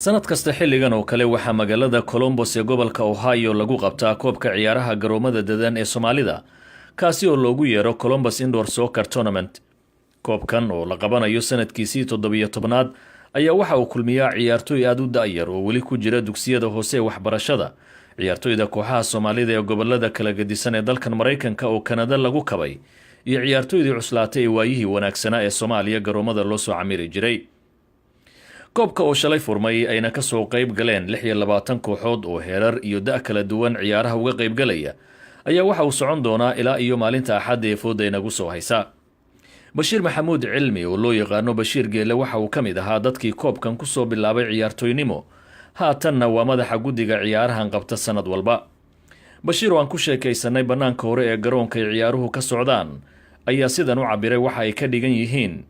sanad kasta xilligan oo kale waxaa magaalada Columbus ee gobolka Ohio lagu qabtaa koobka ciyaaraha garoomada dadan ee Soomaalida kaasi oo loogu yeero Columbus Indoor Soccer Tournament. Koobkan oo la qabanayo sanadkiisii 17aad ayaa waxa uu kulmiyaa ciyaartoy aad u da'yar oo weli ku jira dugsiyada hoose waxbarashada. ciyaartoyda kooxaha Soomaalida ee gobolada kala gedisan ee dalkan Mareykanka oo Kanada lagu kabay iyo ciyaartoydii cuslaatay ee waayihii wanaagsanaa ee Soomaaliya garoomada loo soo camiri jiray. koobka oo shalay furmay ayna ka soo qayb galeen 26 kooxood oo heerar iyo da' kala duwan ciyaaraha uga qayb galaya ayaa waxa uu socon doonaa ilaa iyo maalinta Axadda ee fooda inagu soo haysa. Bashiir Maxamuud Cilmi oo loo yaqaano Bashiir Geele waxa uu kamid ahaa dadkii koobkan ku soo bilaabay ciyaartoynimo, haatanna waa madaxa guddiga ciyaarahan qabta sanad walba. Bashiir oo aan ku sheekaysanay banaanka hore ee garoonka ciyaaruhu ka socdaan ayaa sidan u cabiray waxa ay ka dhigan yihiin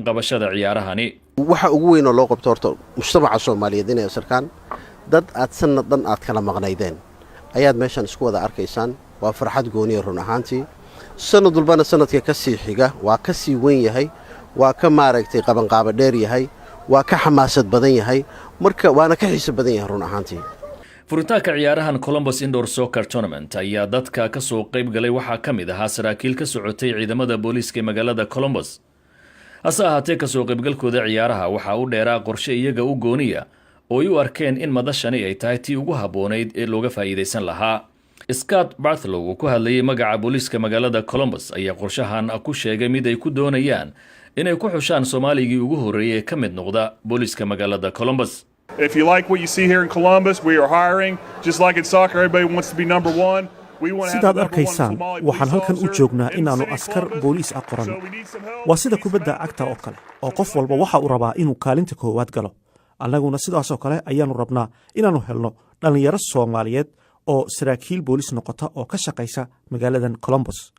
qabashada ciyaarahani. waxa ugu weyn oo loo qabto horta mujtamaca Soomaaliyeed inay sarkaan dad aad sanadan aad kala maqnaydeen ayaad meeshan isku wada arkaysaan. waa farxad gooni run ahaantii sanad walbana sanadka ka sii xiga waa ka sii weyn yahay, waa ka maaragtay qaban qaaba dheer yahay, waa ka xamaasad badan yahay, marka waana ka xiiso badan yahay run ahaantii. furitaanka ciyaarahan Columbus Indoor Soccer Tournament ayaa dadka ka soo qayb galay waxaa kamid ahaa saraakiil ka socotay ciidamada booliiska magaalada Columbus. hase ahaatee ka soo qaybgalkooda ciyaaraha waxa uu dheeraa qorshe iyaga u gooniya oo ay u arkeen in madashani ay tahay tii ugu haboonayd ee looga faa'iideysan lahaa. Scott Bartholow oo ku hadlayay magaca booliiska magaalada Columbus ayaa qorshahan ku sheegay mid ay ku doonayaan inay ku xushaan Soomaaligii ugu horeeyay ka mid noqda booliiska magaalada Columbus. If you like what you see here in Columbus, we are hiring just like in soccer everybody wants to be number 1. sidaad arkaysaan waxaan halkan u joognaa inaanu askar booliis aqoran. waa sida kubadda cagta oo kale oo qof walba waxa uu rabaa inuu kaalinta koowaad galo. annaguna sidaas oo kale ayaanu rabnaa inaanu helno dhalinyaro Soomaaliyeed oo saraakiil booliis noqota oo ka shaqaysa magaaladan Columbus.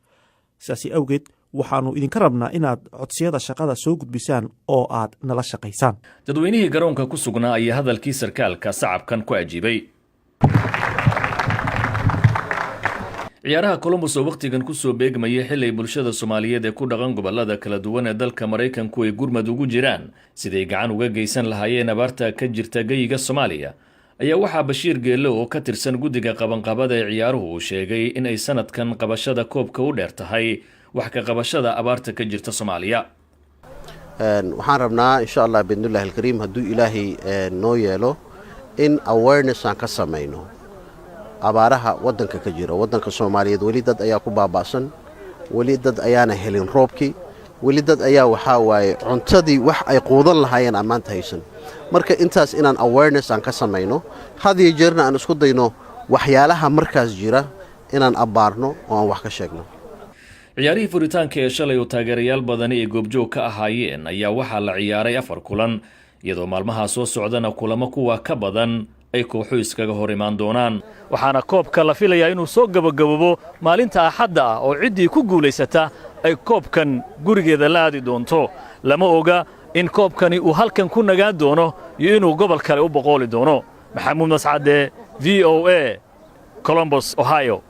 sidaas awgeed waxaanu idinka rabnaa inaad codsiyada shaqada soo gudbisaan oo aad nala shaqaysaan. dadweynihii garoonka ku sugnaa ayaa hadalkii sarkaalka sacabkan ku ajiibay. ciyaaraha Columbus oo waqtigan ku soo beegmaya xilli bulshada Soomaaliyeed ee ku dhaqan gobolada kala duwan ee dalka Mareykanku ay gurmad ugu jiraan sidii gacan uga geysan lahaayeen abaarta ka jirta gayiga Soomaaliya ayaa waxaa Bashiir Geele oo ka tirsan guddiga qabanqabada ee ciyaaruhu uu sheegay in ay sanadkan qabashada koobka u dheer tahay wax ka qabashada abaarta ka jirta Soomaaliya. waxaan rabnaa insha Allah biidhnillaahi alkariim hadduu Ilaahay noo yeelo in awareness aan ka samayno abaaraha wadanka ka jira. wadanka Soomaaliyeed wali dad ayaa ku baabaasan, wali dad ayaana helin roobkii, wali dad ayaa waxa waaye cuntadii wax ay quudan lahaayeen amaanta haysan. marka intaas inaan awareness aan ka samayno hadii jeerna aan isku dayno waxyaalaha markaas jira inaan abaarno oo aan wax ka sheegno. ciyaarihii furitaanka ee shalay oo taageerayaal badani ay goobjoog ka ahaayeen ayaa waxaa la ciyaaray 4 kulan iyadoo maalmaha soo socdana kulamo kuwa ka badan ay kooxo iskaga hor imaan doonaan. waxaana koobka la filayaa inuu soo gabagababo maalinta Axadda ah oo ciddii ku guulaysata ay koobkan gurigeeda la aadi doonto. lama oga in koobkani uu halkan ku nagaan doono iyo inuu gobol kale u boqoli doono. Maxamuud Mascade, VOA, Columbus, Ohio.